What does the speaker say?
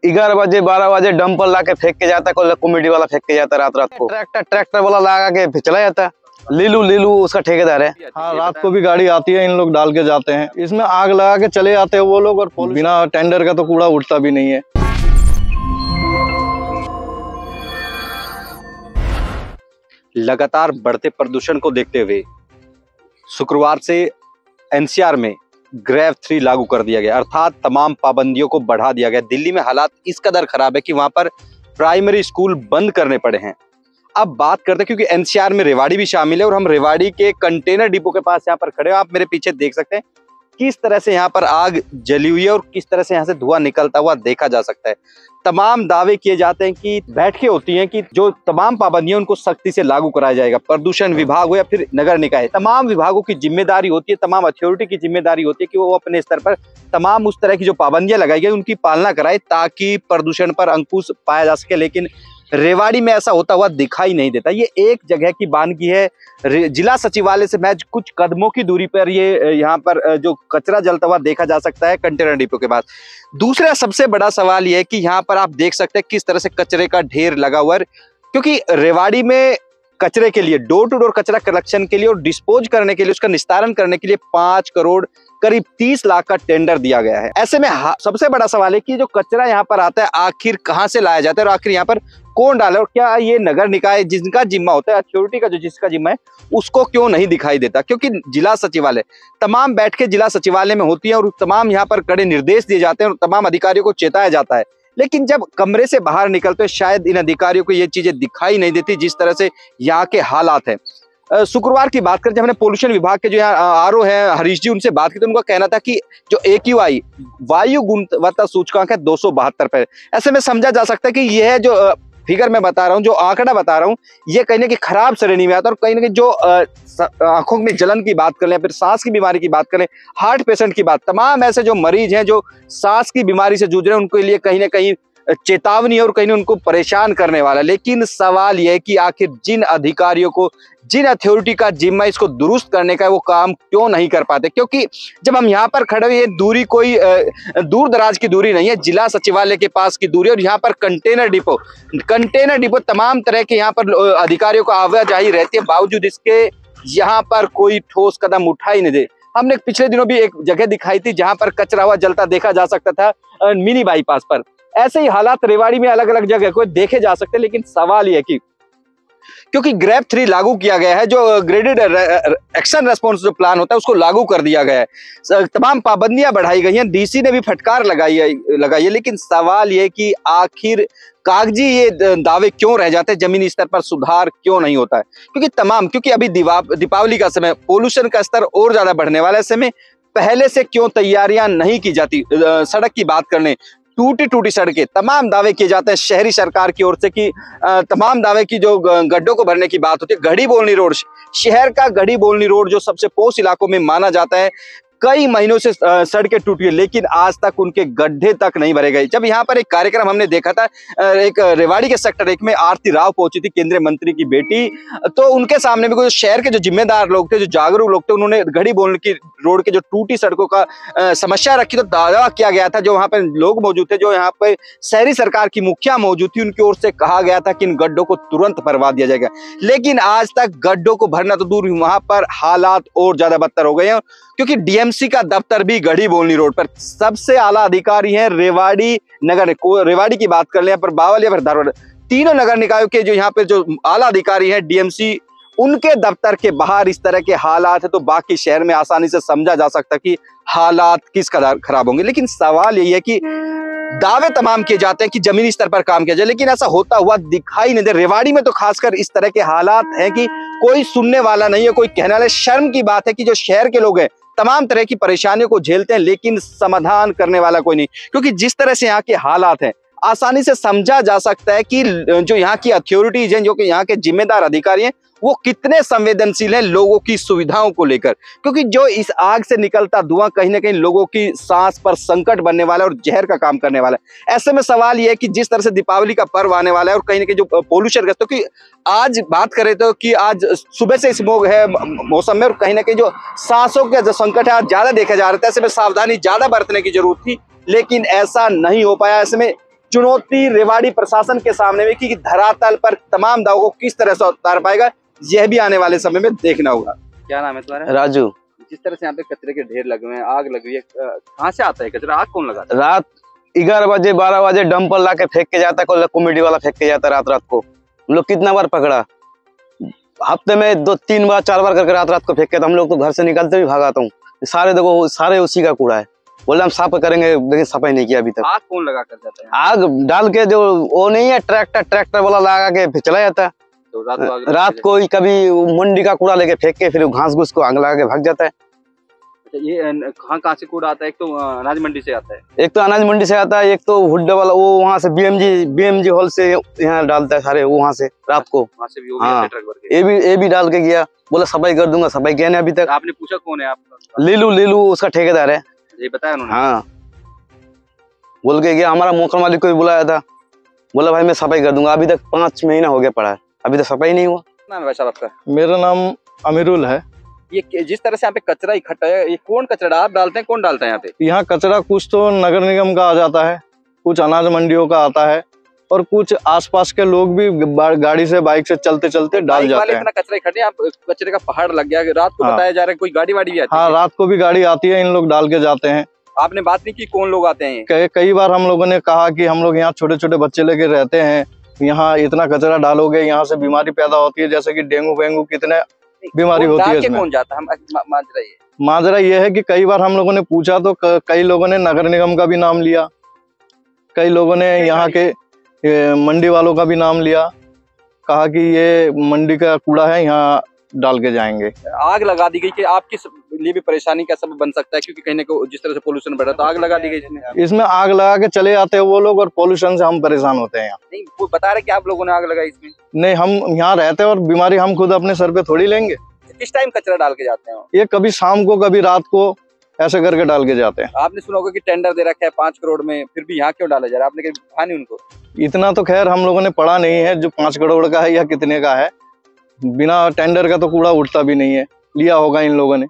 11 बजे 12 बजे डंपर ला के फेंक के जाता है, कोई कॉमेडी वाला फेंक के जाता है रात रात को। ट्रैक्टर वाला लगा के चला जाता है। लीलू उसका ठेकेदार है। हाँ, रात को भी गाड़ी आती है, इन लोग डाल के जाते हैं, इसमें आग लगा के चले जाते हैं वो लोग, और बिना टेंडर का तो कूड़ा उठता भी नहीं है। लगातार बढ़ते प्रदूषण को देखते हुए शुक्रवार से एनसीआर में ग्रेव 3 लागू कर दिया गया, अर्थात तमाम पाबंदियों को बढ़ा दिया गया। दिल्ली में हालात इस कदर खराब है कि वहां पर प्राइमरी स्कूल बंद करने पड़े हैं। अब बात करते हैं, क्योंकि एनसीआर में रेवाड़ी भी शामिल है और हम रेवाड़ी के कंटेनर डिपो के पास यहाँ पर खड़े हैं। आप मेरे पीछे देख सकते हैं किस तरह से यहाँ पर आग जली हुई है और किस तरह से यहाँ से धुआं निकलता हुआ देखा जा सकता है। तमाम दावे किए जाते हैं कि बैठकें होती हैं कि जो तमाम पाबंदियां उनको सख्ती से लागू कराया जाएगा। प्रदूषण विभाग हो या फिर नगर निकाय, तमाम विभागों की जिम्मेदारी होती है, तमाम अथॉरिटी की जिम्मेदारी होती है कि वो अपने स्तर पर तमाम उस तरह की जो पाबंदियां लगाई गई उनकी पालना कराए ताकि प्रदूषण पर अंकुश पाया जा सके। लेकिन रेवाड़ी में ऐसा होता हुआ दिखाई नहीं देता। ये एक जगह की वानगी है। जिला सचिवालय से महज कुछ कदमों की दूरी पर ये यहाँ पर जो कचरा जलता हुआ देखा जा सकता है कंटेनर डिपो के पास। दूसरा सबसे बड़ा सवाल ये है कि यहाँ पर आप देख सकते हैं किस तरह से कचरे का ढेर लगा हुआ है, क्योंकि रेवाड़ी में कचरे के लिए डोर टू डोर कचरा कलेक्शन के लिए और डिस्पोज करने के लिए, उसका निस्तारण करने के लिए 5 करोड़ करीब 30 लाख का टेंडर दिया गया है। ऐसे में सबसे बड़ा सवाल है कि जो कचरा यहाँ पर आता है आखिर कहाँ से लाया जाता है और आखिर यहाँ पर कौन डाले, और क्या ये नगर निकाय जिनका जिम्मा होता है, अथॉरिटी का जो जिसका जिम्मा है, उसको क्यों नहीं दिखाई देता। क्योंकि जिला सचिवालय तमाम बैठकें जिला सचिवालय में होती हैं और तमाम यहाँ पर कड़े निर्देश दिए जाते हैं और तमाम अधिकारियों को चेताया जाता है, लेकिन जब कमरे से बाहर निकलते शायद इन अधिकारियों को ये चीजें दिखाई नहीं देती जिस तरह से यहाँ के हालात हैं। शुक्रवार की बात करें, जब हमने पोल्यूशन विभाग के जो यहाँ आरओ है हरीश जी, उनसे बात की तो उनका कहना था कि जो AQI वायु गुणवत्ता सूचकांक है 272 पर। ऐसे में समझा जा सकता है कि यह जो फिगर मैं बता रहा हूँ, जो आंकड़ा बता रहा हूँ, ये कहीं ना कहीं खराब श्रेणी में आता है। और कहीं ना कहीं जो आंखों में जलन की बात करें या फिर सांस की बीमारी की बात करें, हार्ट पेशेंट की बात, तमाम ऐसे जो मरीज हैं जो सांस की बीमारी से जूझ रहे हैं, उनके लिए कहीं ना कहीं चेतावनी है और कहीं उनको परेशान करने वाला। लेकिन सवाल यह है कि आखिर जिन अधिकारियों को, जिन अथॉरिटी का जिम्मा इसको दुरुस्त करने का है, वो काम क्यों नहीं कर पाते। क्योंकि जब हम यहाँ पर खड़े हुए, ये दूरी कोई दूर दराज की दूरी नहीं है, जिला सचिवालय के पास की दूरी। और यहाँ पर कंटेनर डिपो तमाम तरह के यहाँ पर अधिकारियों को आवाजाही रहती है, बावजूद इसके यहाँ पर कोई ठोस कदम उठा ही नहीं दे। हमने पिछले दिनों भी एक जगह दिखाई थी जहां पर कचरा हुआ जलता देखा जा सकता था, मिनी बाईपास पर। ऐसे ही हालात रेवाड़ी में अलग अलग जगह को देखे जा सकते हैं। लेकिन सवाल यह कि क्योंकि ग्रेव 3 लागू किया गया है, जो ग्रेडेड एक्शन रेस्पॉन्स जो प्लान होता है उसको लागू कर दिया गया है, तमाम पाबंदियां बढ़ाई गई हैं, डीसी ने भी फटकार लगाई है। लेकिन सवाल यह कि आखिर कागजी ये दावे क्यों रह जाते हैं, जमीनी स्तर पर सुधार क्यों नहीं होता है। क्योंकि अभी दीपावली का समय, पोल्यूशन का स्तर और ज्यादा बढ़ने वाला है। ऐसे में पहले से क्यों तैयारियां नहीं की जाती। सड़क की बात करने, टूटी सड़कें, तमाम दावे किए जाते हैं शहरी सरकार की ओर से कि तमाम दावे की जो गड्ढों को भरने की बात होती है। गढ़ी बोलनी रोड, शहर का गढ़ी बोलनी रोड जो सबसे पोश इलाकों में माना जाता है, कई महीनों से सड़कें टूटी है, लेकिन आज तक उनके गड्ढे तक नहीं भरे गए। जब यहाँ पर एक कार्यक्रम हमने देखा था, एक रेवाड़ी के सेक्टर 1 में आरती राव पहुंची थी, केंद्रीय मंत्री की बेटी, तो उनके सामने भी कुछ शहर के जो जिम्मेदार लोग थे, जो जागरूक लोग थे, उन्होंने गढ़ी बोलने की रोड के जो टूटी सड़कों का समस्या रखी। तो दावा किया गया था, जो वहां पर लोग मौजूद थे, जो यहाँ पे शहरी सरकार की मुखिया मौजूद थी, उनकी ओर से कहा गया था कि इन गड्ढों को तुरंत भरवा दिया जाएगा। लेकिन आज तक गड्ढों को भरना तो दूर, वहां पर हालात और ज्यादा बदतर हो गए हैं, क्योंकि डीएमसी का दफ्तर भी गढ़ी बोलनी रोड पर। सबसे आला अधिकारी हैं रेवाड़ी नगर, रेवाड़ी की बात कर ले, पर बावल या फिर धारवाड़, तीनों नगर निकायों के जो यहाँ पे जो आला अधिकारी हैं डीएमसी, उनके दफ्तर के बाहर इस तरह के हालात है, तो बाकी शहर में आसानी से समझा जा सकता कि हालात किस कदर खराब होंगे। लेकिन सवाल यही है कि दावे तमाम किए जाते हैं कि जमीनी स्तर पर काम किया जाए, लेकिन ऐसा होता हुआ दिखाई नहीं दे। रेवाड़ी में तो खासकर इस तरह के हालात हैं कि कोई सुनने वाला नहीं है, कोई कहने वाला। शर्म की बात है कि जो शहर के लोग हैं तमाम तरह की परेशानियों को झेलते हैं, लेकिन समाधान करने वाला कोई नहीं। क्योंकि जिस तरह से यहाँ के हालात हैं, आसानी से समझा जा सकता है कि जो यहाँ की अथॉरिटीज हैं, जो कि यहाँ के जिम्मेदार अधिकारी हैं, वो कितने संवेदनशील हैं लोगों की सुविधाओं को लेकर। क्योंकि जो इस आग से निकलता धुआं कहीं ना कहीं लोगों की सांस पर संकट बनने वाला है और जहर का काम करने वाला है। ऐसे में सवाल यह है कि जिस तरह से दीपावली का पर्व आने वाला है और कहीं ना कहीं जो पोल्यूशन ग्रस्त, क्योंकि आज बात करें तो कि आज सुबह से स्मोग है मौसम में, और कहीं ना कहीं जो सांसों का जो संकट है आज ज्यादा देखा जा रहा था। ऐसे में सावधानी ज्यादा बरतने की जरूरत थी, लेकिन ऐसा नहीं हो पाया। ऐसे में चुनौती रेवाड़ी प्रशासन के सामने में कि धरातल पर तमाम दावों को किस तरह से उतार पाएगा, यह भी आने वाले समय में देखना होगा। क्या नाम है तुम्हारा? राजू। जिस तरह से यहाँ पे कचरे के ढेर लगे हुए हैं, आग लगी हुई है, कहाँ से आता है कचरा? आग कौन लगाता है? रात 11 बजे 12 बजे डंपर ला के फेंक के जाता है, कोई कॉमेडी वाला फेंक के जाता है रात रात को। हम लोग कितना बार पकड़ा, हफ्ते में 2-3 बार 4 बार करके रात रात को फेंक के, तो हम लोग तो घर से निकलते भी भागाता हूँ। सारे देखो सारे उसी का कूड़ा है, बोले हम साफ करेंगे, लेकिन सफाई नहीं किया अभी तक। आग कौन लगा कर जाता है? आग डाल के जो वो नहीं है ट्रैक्टर वाला लगा के चला जाता है। तो रात को ही कभी मंडी का कूड़ा लेके फेंक के फिर घास घूस को आग लगा के भाग जाता है। ये कहाँ से कूड़ा आता है? एक तो अनाज मंडी से आता है, एक तो अनाज मंडी से आता है, एक तो हुड्डा वाला वो वहाँ से बीएमजी हॉल से यहाँ डालता है सारे, वहाँ से रात को। वहाँ से भी हाँ, ट्रक भर के ये भी डाल के गया, बोला सफाई कर दूंगा, सफाई किया नहीं अभी तक। आपने पूछा कौन है आपका? लीलू उसका ठेकेदार है, ये बताया उन्होंने? हाँ, बोल के गया। हमारा मोटर मालिक को भी बुलाया था, बोला भाई मैं सफाई कर दूंगा। अभी तक 5 महीना हो गया पड़ा है, अभी तक सफाई नहीं हुआ। नाम है भाई साहब आपका? मेरा नाम अमीरुल है। ये जिस तरह से यहाँ पे कचरा इकट्ठा है, ये कौन कचरा आप डालते हैं? कौन डालता है यहाँ पे? यहाँ कचरा कुछ तो नगर निगम का आ जाता है, कुछ अनाज मंडियों का आता है, और कुछ आसपास के लोग भी गाड़ी से बाइक से चलते चलते डाल जाते हैं। इतना कचरा इकट्ठे, आप कचरे का पहाड़ लग गया। रात को हाँ। बताया जा रहा है कोई गाड़ी वाड़ी भी आती है? हाँ, रात को भी गाड़ी आती है, इन लोग डाल के जाते हैं। आपने बात नहीं की कौन लोग आते हैं? कई बार हम लोगों ने कहा कि हम लोग यहाँ छोटे छोटे बच्चे लेके रहते हैं, यहाँ इतना कचरा डालोगे, यहाँ से बीमारी पैदा होती है, जैसे कि डेंगू वेंगू कितने बीमारी होती है इसमें। कौन जाता है? माजरा ये है कि कई बार हम लोगों ने पूछा तो कई लोगों ने नगर निगम का भी नाम लिया, कई लोगों ने यहाँ के मंडी वालों का भी नाम लिया, कहा कि ये मंडी का कूड़ा है, यहाँ डाल के जाएंगे। आग लगा दी गई कि आपके लिए भी परेशानी का सबब बन सकता है, क्योंकि कहीं ना कहीं जिस तरह से पोल्यूशन बढ़ रहा है, तो आग लगा दी गई इसमें आग लगा के चले आते हैं वो लोग, और पोल्यूशन से हम परेशान होते हैं। यहाँ नहीं, वो बता रहे कि आप लोगों ने आग लगाई इसमें? नहीं, हम यहाँ रहते हैं और बीमारी हम खुद अपने सर पे थोड़ी लेंगे। किस टाइम कचरा डाल के जाते हैं? ये कभी शाम को कभी रात को ऐसे करके डाल के जाते हैं। आपने सुना होगा कि टेंडर दे रखा है 5 करोड़ में, फिर भी यहाँ क्यों डाला जा रहा है? आपने कभी कहा नहीं उनको? इतना तो खैर हम लोगों ने पढ़ा नहीं है जो 5 करोड़ का है या कितने का है। बिना टेंडर का तो कूड़ा उठता भी नहीं है, लिया होगा इन लोगों ने।